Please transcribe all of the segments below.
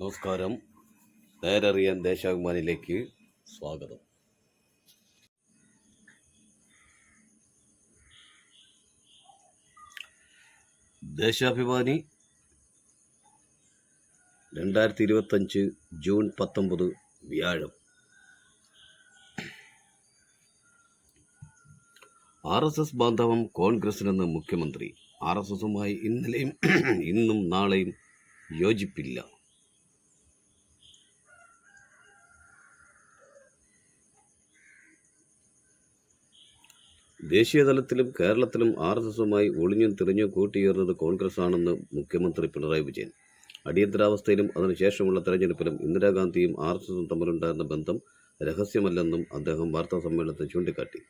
നമസ്കാരം. നേരറിയാൻ ദേശാഭിമാനിയിലേക്ക് സ്വാഗതം. ദേശാഭിമാനി 2025 ജൂൺ 19 വ്യാഴം. RSS ബാന്ധവം കോൺഗ്രസിനെന്ന് മുഖ്യമന്ത്രി. RSSുമായി ഇന്നലെയും ഇന്നും നാളെയും യോജിപ്പില്ല. ദേശീയതലത്തിലും കേരളത്തിലും RSSുമായി ഒളിഞ്ഞും തിരിഞ്ഞും കൂട്ടിയേറുന്നത് കോൺഗ്രസ് ആണെന്ന് മുഖ്യമന്ത്രി പിണറായി വിജയൻ. അടിയന്തരാവസ്ഥയിലും അതിനുശേഷമുള്ള തെരഞ്ഞെടുപ്പിലും ഇന്ദിരാഗാന്ധിയും RSSും തമ്മിലുണ്ടായിരുന്ന ബന്ധം രഹസ്യമല്ലെന്നും അദ്ദേഹം വാർത്താസമ്മേളനത്തിൽ ചൂണ്ടിക്കാട്ടി.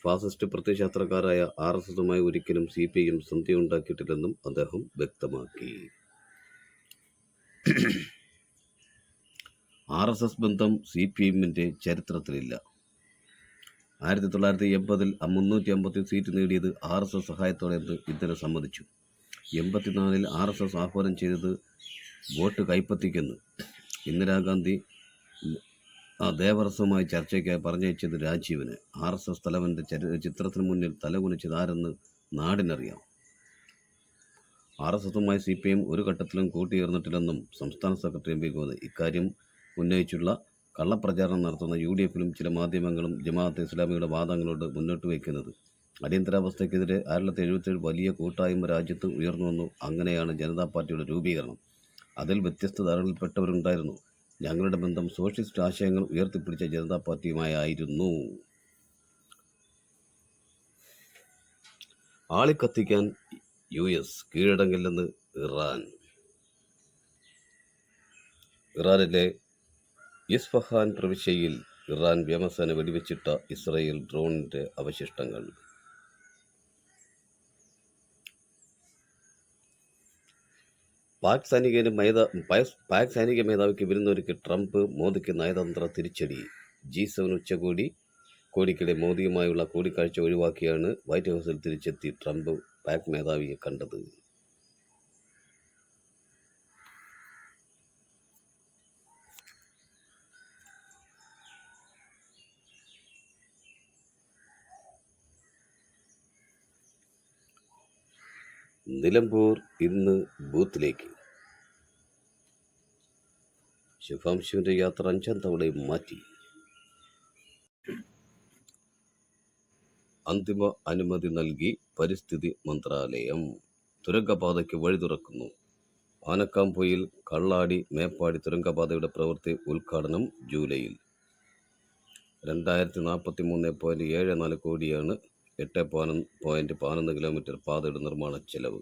ഫാസിസ്റ്റ് പ്രത്യയശാസ്ത്രക്കാരായ RSSുമായി ഒരിക്കലും CPIM സന്ധിയുണ്ടാക്കിയിട്ടില്ലെന്നും അദ്ദേഹം വ്യക്തമാക്കി. RSS ബന്ധം CPIMന്റെ ചരിത്രത്തിലില്ല. 1980-ൽ 350 സീറ്റ് നേടിയത് RSS സഹായത്തോടെയെന്ന് ഇന്നലെ സമ്മതിച്ചു. 84-ൽ RSS ആഹ്വാനം ചെയ്തത് വോട്ട് കൈപ്പത്തിക്കെന്ന്. ഇന്ദിരാഗാന്ധി ദേവറസുമായി ചർച്ചയ്ക്കായി പറഞ്ഞയച്ചത് രാജീവിന്. RSS തലവന്റെ ചിത്രത്തിന് മുന്നിൽ തലകുനിച്ചത് ആരെന്ന് നാടിനറിയാം. RSSുമായി CPIM ഒരു ഘട്ടത്തിലും കൂട്ടിയേർന്നിട്ടില്ലെന്നും സംസ്ഥാന സെക്രട്ടറി MP ഗോവിന്ദൻ. ഇക്കാര്യം ഉന്നയിച്ചുള്ള കള്ളപ്രചാരണം നടത്തുന്ന UDFിലും ചില മാധ്യമങ്ങളും ജമാഅത്തെ ഇസ്ലാമിയുടെ വാദങ്ങളോട് മുന്നോട്ട് വയ്ക്കുന്നത്. അടിയന്തരാവസ്ഥയ്ക്കെതിരെ 1977 വലിയ കൂട്ടായ്മ രാജ്യത്ത് ഉയർന്നു. അങ്ങനെയാണ് ജനതാ പാർട്ടിയുടെ രൂപീകരണം. അതിൽ വ്യത്യസ്ത ധാരകളിൽപ്പെട്ടവരുണ്ടായിരുന്നു. ഞങ്ങളുടെ ബന്ധം സോഷ്യലിസ്റ്റ് ആശയങ്ങൾ ഉയർത്തിപ്പിടിച്ച ജനതാ പാർട്ടിയുമായിരുന്നു. ആളിക്കത്തിക്കാൻ US കീഴടങ്ങില്ലെന്ന് ഇറാൻ. ഇറാനിലെ ഇസ്ഫഹാൻ പ്രവിശ്യയിൽ ഇറാൻ വ്യോമസേന വെടിവെച്ചിട്ട ഇസ്രയേൽ ഡ്രോണിന്റെ അവശിഷ്ടങ്ങൾ. പാക് സൈനിക മേധാവിക്ക് വിരുന്നൊരുക്കി ട്രംപ്. മോദിക്ക് നയതന്ത്ര തിരിച്ചടി. G7 ഉച്ചകോടിക്കിടെ മോദിയുമായുള്ള കൂടിക്കാഴ്ച ഒഴിവാക്കിയാണ് വൈറ്റ് ഹൗസിൽ തിരിച്ചെത്തി ട്രംപ് പാക് മേധാവിയെ കണ്ടത്. നിലമ്പൂർ ഇന്ന് ബൂത്തിലേക്ക്. ശുഭാംശുവിന്റെ യാത്ര 5ാം തവണയും മാറ്റി. അന്തിമ അനുമതി നൽകി പരിസ്ഥിതി മന്ത്രാലയം. തുരങ്കപാതയ്ക്ക് വഴി തുറക്കുന്നു. ആനക്കാംപൊയിൽ കള്ളാടി മേപ്പാടി തുരങ്കപാതയുടെ പ്രവൃത്തി ഉദ്ഘാടനം ജൂലൈയിൽ. 2043.74 കോടിയാണ് 8.11 കിലോമീറ്റർ പാതയുടെ നിർമ്മാണ ചെലവ്.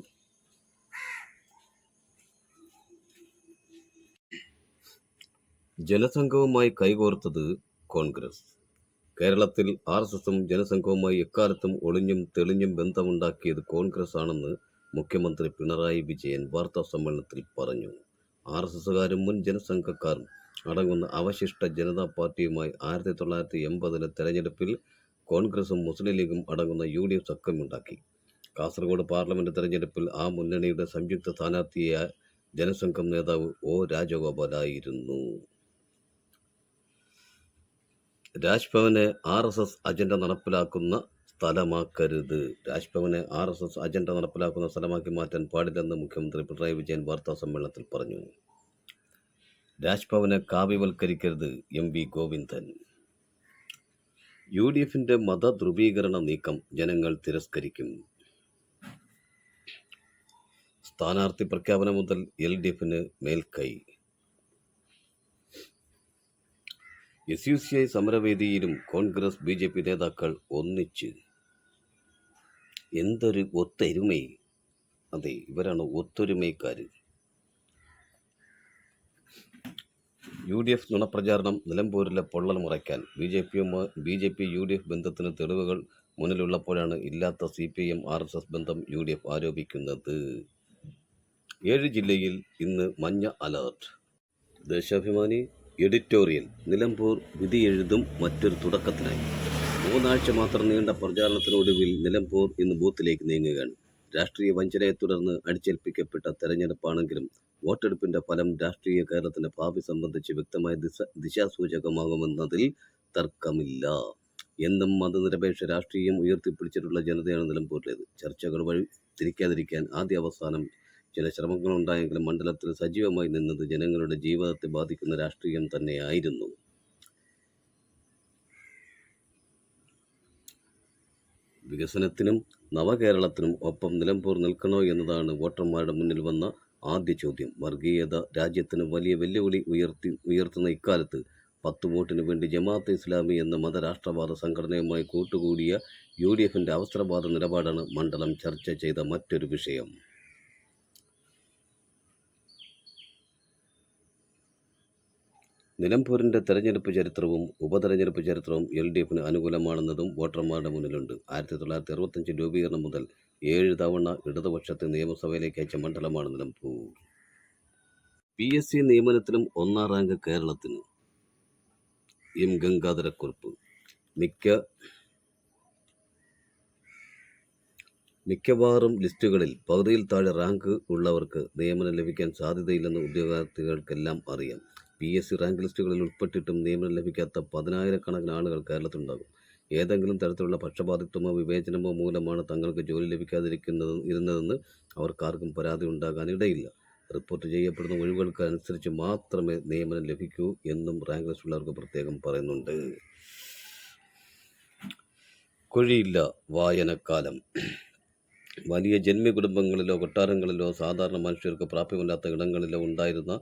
ജനസംഘവുമായി കൈകോർത്തത് കോൺഗ്രസ്. കേരളത്തിൽ RSSും ജനസംഘവുമായി എക്കാലത്തും ഒളിഞ്ഞും തെളിഞ്ഞും ബന്ധമുണ്ടാക്കിയത് കോൺഗ്രസ് ആണെന്ന് മുഖ്യമന്ത്രി പിണറായി വിജയൻ വാർത്താ സമ്മേളനത്തിൽ പറഞ്ഞു. RSSുകാരും മുൻ ജനസംഘക്കാരും അടങ്ങുന്ന അവശിഷ്ട ജനതാ പാർട്ടിയുമായി 1980-ലെ തെരഞ്ഞെടുപ്പിൽ കോൺഗ്രസും മുസ്ലിം ലീഗും അടങ്ങുന്ന UDF സഖ്യമുണ്ടാക്കി. കാസർഗോഡ് പാർലമെന്റ് തെരഞ്ഞെടുപ്പിൽ ആ മുന്നണിയുടെ സംയുക്ത സ്ഥാനാർത്ഥിയായ ജനസംഘം നേതാവ് O രാജഗോപാലായിരുന്നു. രാജ്ഭവനെ RSS അജണ്ട നടപ്പിലാക്കുന്ന സ്ഥലമാക്കരുത്. രാജ്ഭവനെ RSS അജണ്ട നടപ്പിലാക്കുന്ന സ്ഥലമാക്കി മാറ്റാൻ പാടില്ലെന്ന് മുഖ്യമന്ത്രി പിണറായി വിജയൻ വാർത്താ സമ്മേളനത്തിൽ പറഞ്ഞു. രാജ്ഭവനെ കാവ്യവൽക്കരിക്കരുത് MP ഗോവിന്ദൻ. UDFിന്റെ മതധ്രുവീകരണ നീക്കം ജനങ്ങൾ തിരസ്കരിക്കും. സ്ഥാനാർത്ഥി പ്രഖ്യാപനം മുതൽ LDFിന് മേൽക്കൈ. SUCI സമരവേദിയിലും കോൺഗ്രസ് BJP നേതാക്കൾ ഒന്നിച്ച്. എന്തൊരു ഒത്തൊരുമൈ! അതെ, ഇവരാണ് ഒത്തൊരുമൈക്കാര്. UDF നുണപ്രചാരണം. നിലമ്പൂരിലെ പൊള്ളൽ മറയ്ക്കാൻ BJP UDF ബന്ധത്തിന് തെളിവുകൾ മുന്നിലുള്ളപ്പോഴാണ് ഇല്ലാത്ത CPIM RSS ബന്ധം UDF ആരോപിക്കുന്നത്. 7 ജില്ലയിൽ ഇന്ന് മഞ്ഞ അലർട്ട്. ദേശാഭിമാനി എഡിറ്റോറിയൽ. നിലമ്പൂർ വിധിയെഴുതും മറ്റൊരു തുടക്കത്തിനായി. 3 ആഴ്ച മാത്രം നീണ്ട പ്രചാരണത്തിനൊടുവിൽ നിലമ്പൂർ ഇന്ന് ബൂത്തിലേക്ക് നീങ്ങുകയാണ്. രാഷ്ട്രീയ വഞ്ചനയെ തുടർന്ന് അടിച്ചേൽപ്പിക്കപ്പെട്ട തെരഞ്ഞെടുപ്പാണെങ്കിലും വോട്ടെടുപ്പിന്റെ ഫലം രാഷ്ട്രീയ കേരളത്തിന്റെ ഭാവി സംബന്ധിച്ച് വ്യക്തമായ ദിശാസൂചകമാകുമെന്നതിൽ തർക്കമില്ല. എന്നും മതനിരപേക്ഷ രാഷ്ട്രീയം ഉയർത്തിപ്പിടിച്ചിട്ടുള്ള ജനതയാണ് നിലമ്പൂരിലേത്. ചർച്ചകൾ വഴി തിരിക്കാതിരിക്കാൻ ആദ്യ അവസാനം ചില ശ്രമങ്ങളുണ്ടായെങ്കിലും മണ്ഡലത്തിൽ സജീവമായി നിന്നത് ജനങ്ങളുടെ ജീവിതത്തെ ബാധിക്കുന്ന രാഷ്ട്രീയം തന്നെയായിരുന്നു. വികസനത്തിനും നവകേരളത്തിനും ഒപ്പം നിലമ്പൂർ നിൽക്കണോ എന്നതാണ് വോട്ടർമാരുടെ മുന്നിൽ വന്ന ആദ്യ ചോദ്യം. വർഗീയത രാജ്യത്തിന് വലിയ വെല്ലുവിളി ഉയർത്തുന്ന ഇക്കാലത്ത് 10 വോട്ടിന് വേണ്ടി ജമാഅത്തെ ഇസ്ലാമി എന്ന മതരാഷ്ട്രവാദ സംഘടനയുമായി കൂട്ടുകൂടിയ UDFന്റെ അവസരവാദ നിലപാടാണ് മണ്ഡലം ചർച്ച ചെയ്ത മറ്റൊരു വിഷയം. നിലമ്പൂരിന്റെ തെരഞ്ഞെടുപ്പ് ചരിത്രവും ഉപതെരഞ്ഞെടുപ്പ് ചരിത്രവും LDFന് അനുകൂലമാണെന്നതും വോട്ടർമാരുടെ മുന്നിലുണ്ട്. 1965 രൂപീകരണം മുതൽ 7 തവണ ഇടതുപക്ഷത്തെ നിയമസഭയിലേക്ക് അയച്ച മണ്ഡലമാണ് നിലമ്പൂർ. PSC നിയമനത്തിലും 1-ാം റാങ്ക് കേരളത്തിന്. M. ഗംഗാധരക്കുറുപ്പ്. മിക്കവാറും ലിസ്റ്റുകളിൽ പകുതിയിൽ താഴെ റാങ്ക് ഉള്ളവർക്ക് നിയമനം ലഭിക്കാൻ സാധ്യതയില്ലെന്ന് ഉദ്യോഗാർത്ഥികൾക്കെല്ലാം അറിയാം. PSC റാങ്ക് ലിസ്റ്റുകളിൽ ഉൾപ്പെട്ടിട്ടും നിയമനം ലഭിക്കാത്ത 10,000-കണക്കിന് ആളുകൾ കേരളത്തിലുണ്ടാകും. ഏതെങ്കിലും തരത്തിലുള്ള പക്ഷപാതിത്വമോ വിവേചനമോ മൂലമാണ് തങ്ങൾക്ക് ജോലി ലഭിക്കാതിരുന്നതെന്ന് അവർക്കാർക്കും പരാതി ഉണ്ടാകാനിടയില്ല. റിപ്പോർട്ട് ചെയ്യപ്പെടുന്ന ഒഴിവുകൾക്ക് അനുസരിച്ച് മാത്രമേ നിയമനം ലഭിക്കൂ എന്നും റാങ്ക് ലിസ്റ്റുള്ളവർക്ക് പ്രത്യേകം പറയുന്നുണ്ട്. കുഴിയില്ല വായനക്കാലം. വലിയ ജന്മി കുടുംബങ്ങളിലോ കൊട്ടാരങ്ങളിലോ സാധാരണ മനുഷ്യർക്ക് പ്രാപ്യമല്ലാത്ത ഇടങ്ങളിലോ ഉണ്ടായിരുന്ന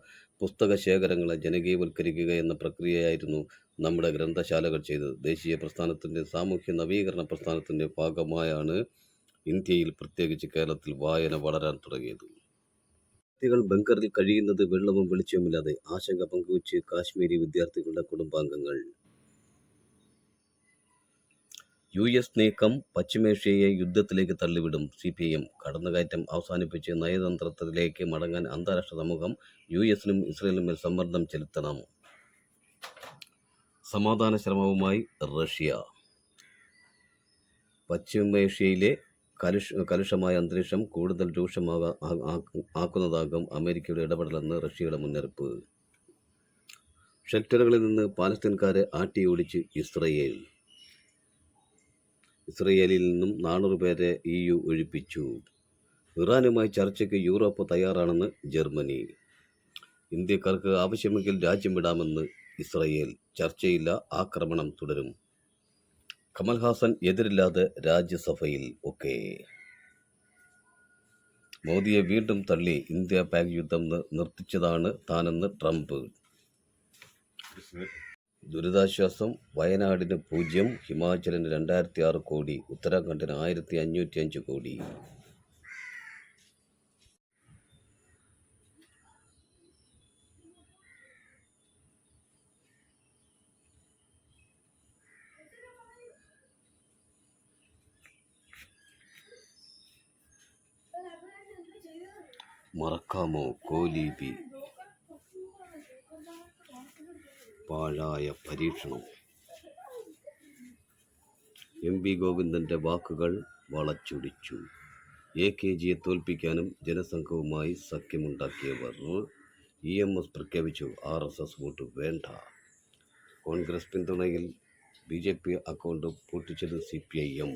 പുസ്തക ശേഖരങ്ങളെ ജനകീയവൽക്കരിക്കുക എന്ന പ്രക്രിയയായിരുന്നു നമ്മുടെ ഗ്രന്ഥശാലകൾ ചെയ്തത്. ദേശീയ പ്രസ്ഥാനത്തിൻ്റെ സാമൂഹ്യ നവീകരണ പ്രസ്ഥാനത്തിൻ്റെ ഭാഗമായാണ് ഇന്ത്യയിൽ, പ്രത്യേകിച്ച് കേരളത്തിൽ, വായന വളരാൻ തുടങ്ങിയത്. വിദ്യാർത്ഥികൾ ബങ്കറിൽ കഴിയുന്നത് വെള്ളവും വെളിച്ചവുമില്ലാതെ. ആശങ്ക പങ്കുവച്ച് കാശ്മീരി വിദ്യാർത്ഥികളുടെ കുടുംബാംഗങ്ങൾ. US നീക്കം പശ്ചിമേഷ്യയെ യുദ്ധത്തിലേക്ക് തള്ളിവിടും. CPM. കടന്നുകയറ്റം അവസാനിപ്പിച്ച് നയതന്ത്രത്തിലേക്ക് മടങ്ങാൻ അന്താരാഷ്ട്ര സമൂഹം US-നും ഇസ്രയേലിനും മേൽ സമ്മർദ്ദം ചെലുത്തണം. സമാധാന ശ്രമവുമായി റഷ്യ. പശ്ചിമേഷ്യയിലെ കലുഷമായ അന്തരീക്ഷം കൂടുതൽ രൂക്ഷമാക്കുന്നതാകും അമേരിക്കയുടെ ഇടപെടലെന്ന് റഷ്യയുടെ മുന്നറിയിപ്പ്. ഷെൽട്ടറുകളിൽ നിന്ന് പാലസ്തീൻകാരെ ആട്ടിയോടിച്ച് ഇസ്രയേൽ. ഇസ്രയേലിൽ നിന്നും 400 പേരെ EU ഒഴിപ്പിച്ചു. ഇറാനുമായി ചർച്ചയ്ക്ക് യൂറോപ്പ് തയ്യാറാണെന്ന് ജർമ്മനി. ഇന്ത്യക്കാർക്ക് ആവശ്യമെങ്കിൽ രാജ്യം വിടാമെന്ന് ഇസ്രയേൽ. ചർച്ചയില്ല, ആക്രമണം തുടരും. കമൽഹാസൻ എതിരില്ലാതെ രാജ്യസഭയിൽ. മോദിയെ വീണ്ടും തള്ളി. ഇന്ത്യ പാക് യുദ്ധം നിർത്തിച്ചതാണ് താനെന്ന് ട്രംപ്. ദുരിതാശ്വാസം. വയനാടിന് 0, ഹിമാചലിന് 2006 കോടി, ഉത്തരാഖണ്ഡിന് 1505 കോടി. മറക്കാമോ കോലീബി? പാഴായ പരീക്ഷണം. MV ഗോവിന്ദന്റെ വാക്കുകൾ വളച്ചൊടിച്ചു. AKGയെ തോൽപ്പിക്കാനും ജനസംഘവുമായി സഖ്യമുണ്ടാക്കിയവർ. EMS പ്രഖ്യാപിച്ചു. RSS വോട്ട് വേണ്ട. കോൺഗ്രസ് പിന്തുണയിൽ BJP അക്കൗണ്ട് പൂട്ടിച്ചത് CPIM.